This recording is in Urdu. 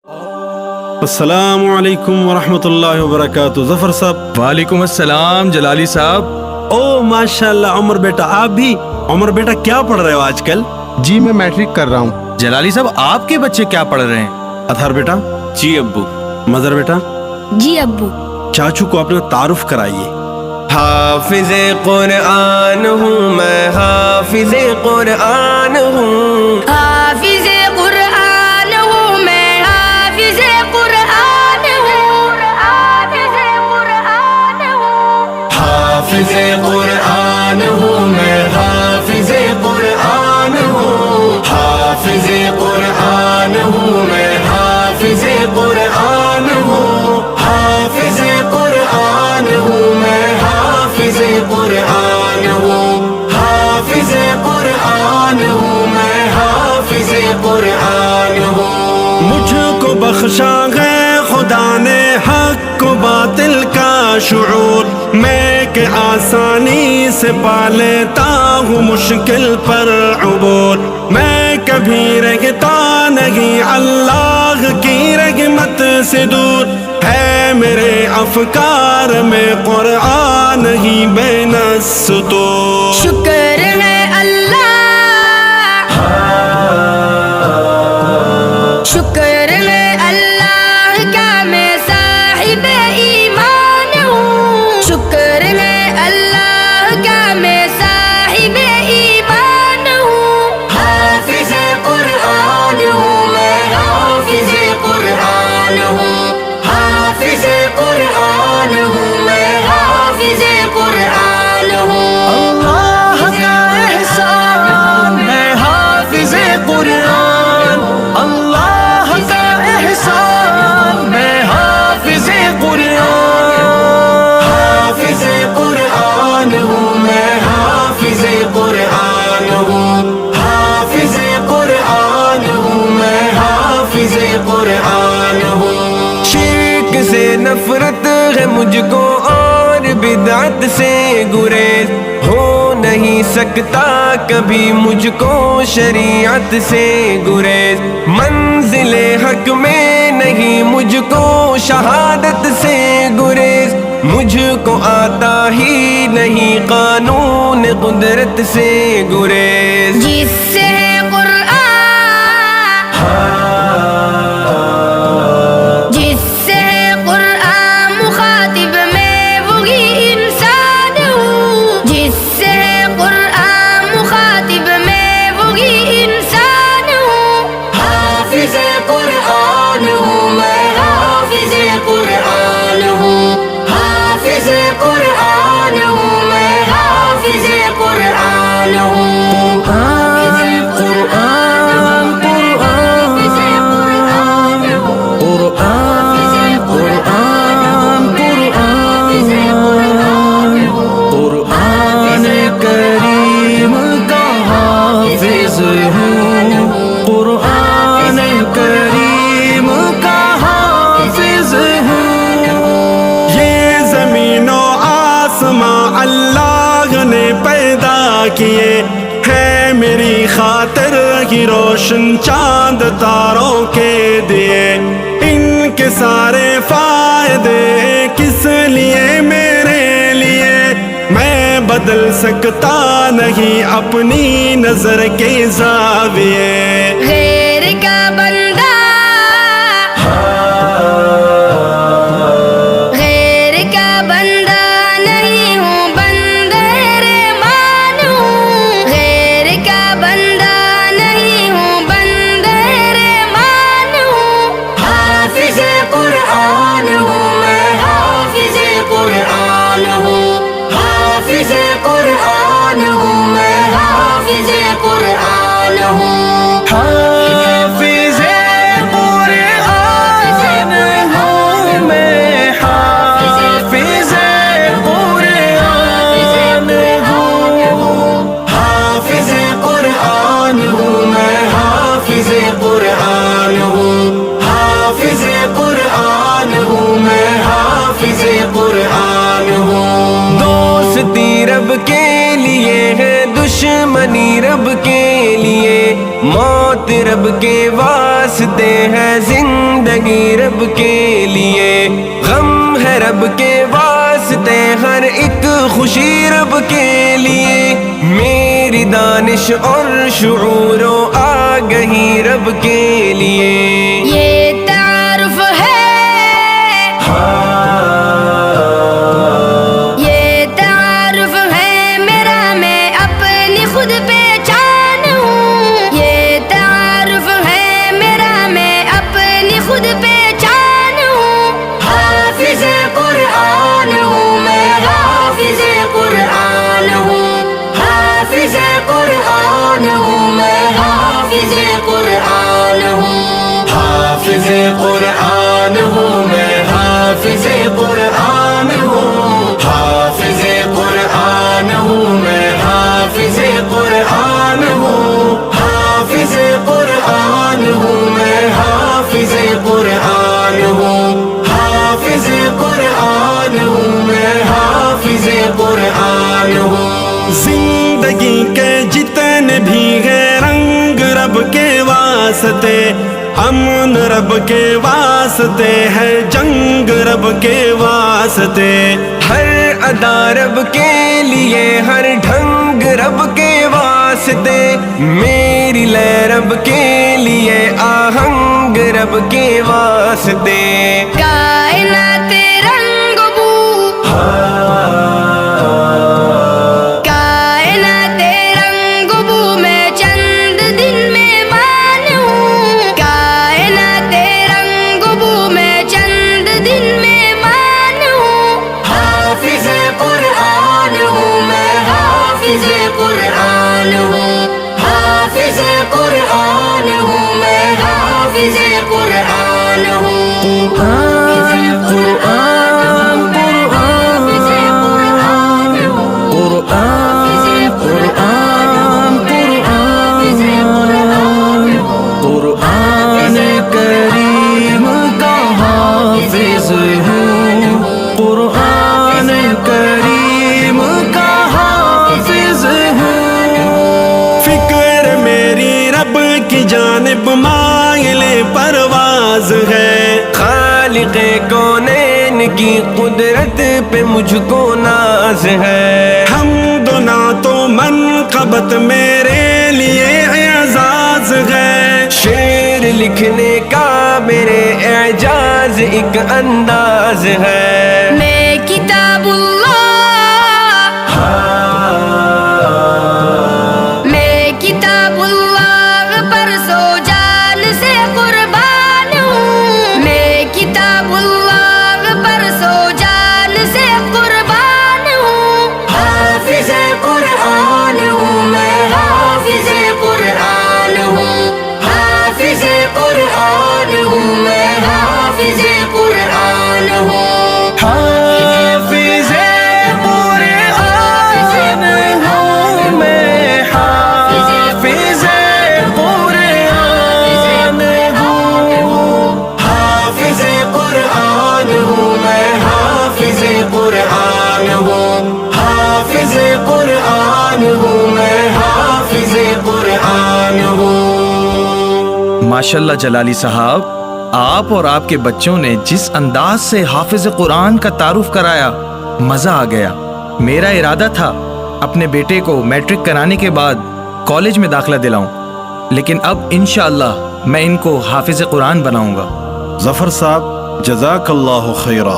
السلام علیکم ورحمۃ اللہ وبرکاتہ. ظفر صاحب. وعلیکم السلام جلالی صاحب. او ماشاء اللہ عمر بیٹا, آپ بھی. عمر بیٹا کیا پڑھ رہے ہو آج کل؟ جی میں میٹرک کر رہا ہوں. جلالی صاحب آپ کے بچے کیا پڑھ رہے ہیں؟ اطہر بیٹا. جی ابو. مظہر بیٹا. جی ابو. چاچو کو اپنا تعارف کرائیے. حافظ قرآن ہوں میں, حافظ قرآن ہوں. حافظ قرآن ہوں میں, حافظ قرآن ہوں. حافظ قرآن ہوں. حافظ قرآن ہوں میں, حافظ قرآن ہوں. حافظ قرآن ہوں میں, حافظ قرآن ہوں. حافظ قرآن ہوں میں, حافظ قرآن ہوں. حافظ قرآن ہوں میں, حافظ قرآن ہوں. مجھ کو بخشا ہے خدا نے حق و باطل کا شعور, میں کہ آسانی سے پا لیتا ہوں مشکل پر عبور. میں کبھی رہتا نہیں اللہ کی رحمت سے دور, ہے میرے افکار میں قرآن ہی بین السطور. شکر ہے اللہ, شکر ہے اللہ کا میں صاحب ایمان ہوں. شکر ہے اللہ کا میں صاحب ایمان ہوں. حافظ قرآن ہوں میں, حافظ قرآن ہوں. حافظ قرآن ہوں میں, حافظ قرآن ہوں. اللہ کا احسان ہے حافظ قرآن. اللہ کا احسان ہے حافظ قرآن. حافظ قرآن ہوں میں, حافظ قرآن ہوں. حافظ قرآن ہوں میں, حافظ قرآن ہوں. شرک سے نفرت ہے مجھ کو اور بدعت سے گریز, ہو نہیں سکتا کبھی مجھ کو شریعت سے گریز. منزل حق میں نہیں مجھ کو شہادت سے گریز, مجھ کو آتا ہی نہیں قانون قدرت سے گریز. جس سے ہے قرآن, جس سے ہے قرآن مخاطب میں وہی انسان ہوں. جس سے ہے قرآن مخاطب میں وہی انسان ہوں. حافظ قرآن ہوں میں, حافظ قرآن ہوں. حافظ قرآن ہوں میں, حافظ قرآن ہوں. قرآن قرآن قرآن قرآن قرآن قرآن کریم کا حافظ ہوں. قرآن کریم کا حافظ ہوں. یہ زمین و آسماں اللہ نے پیدا کیے, ہے میری خاطر کی روشن چاند تاروں کے دیے. ان کے سارے فائدے کس لیے میرے لیے, میں بدل سکتا نہیں اپنی نظر کے زاویے. غیر کا بندہ, غیر کا بندہ نہیں ہوں, بندہ رحمان ہوں. غیر کا بندہ نہیں ہوں, بندہ رحمان ہوں. حافظ قرآن ہوں میں, حافظ قرآن ہوں. حافظ قرآن ہوں میں, حافظ قرآن ہوں. حافظ قرآن ہوں میں, حافظ قرآن ہوں. حافظ قرآن ہوں میں, حافظ قرآن ہوں. حافظ قرآن ہوں میں, حافظ قرآن ہوں. دوستی رب کے لیے ہے, دشمنی رب موت رب کے واسطے ہے، زندگی رب کے لیے، غم ہے رب کے واسطے، ہر ایک خوشی رب کے لیے، میری دانش اور شعور و آگہی رب کے لیے۔ یہ تعارف ہے، یہ تعارف ہے میرا، میں اپنی خود پہچان ہوں، یہ تعارف ہے میرا، میں اپنی خود پہچان ہوں، حافظ قرآن ہوں میں، حافظ قرآن ہوں، حافظ قرآن ہوں میں، حافظ قرآن ہوں، حافظ قرآن ہوں میں، حافظ قرآن ہوں، حافظ قرآن ہوں میں، حافظ قرآن ہوں، حافظ قرآن ہوں میں، حافظ قرآن ہوں، حافظ قرآن ہوں میں، حافظ قرآن ہوں۔ زندگی کے جتنے بھی ہیں رنگ رب کے واسطے، امن رب کے واسطے ہے، جنگ رب کے واسطے، ہر ادا رب کے لیے، ہر ڈھنگ رب کے واسطے، میری لے رب کے لیے، آہنگ رب کے واسطے، کائنات رنگ بو، کائنات رنگ بو میں چند دن مہمان ہوں، کائنات رنگ بو میں چند دن مہمان ہوں، حافظ قرآن ہوں میں، حافظ قرآن ہوں، حافظ قرآن ہوں میں، حافظ قرآن ہوں، قرآن قرآن قرآن قرآن کریم کا حافظ ہوں، قرآن کریم کا حافظ ہوں، فکر میری رب کی جانب مائل پرواز ہے، خالق کونین کی قدرت پہ مجھ کو ناز ہے، حمد و نعت و منقبت میرے لیے اعزاز ہے، شعر لکھنے کا میرے اعجاز ایک انداز ہے، میں کتاب اللہ، میں کتاب اللہ پر سو جان سے قربان ہوں، میں کتاب اللہ پر سو جان سے قربان ہوں، حافظ قرآن ہوں میں، حافظ قرآن ہوں، حافظ قرآن ہوں میں، حافظ قرآن ہوں، حافظ قرآن ہوں میں، حافظ قرآن ہوں، حافظ قرآن ہوں میں، حافظ قرآن ہوں، حافظ قرآن ہوں میں، حافظ قرآن ہوں۔ ماشاءاللہ جلالی صاحب، آپ اور آپ کے بچوں نے جس انداز سے حافظ قرآن کا تعارف کرایا، مزہ آ گیا۔ میرا ارادہ تھا اپنے بیٹے کو میٹرک کرانے کے بعد کالج میں داخلہ دلاؤں، لیکن اب انشاءاللہ میں ان کو حافظ قرآن بناؤں گا۔ ظفر صاحب جزاک اللہ خیرہ۔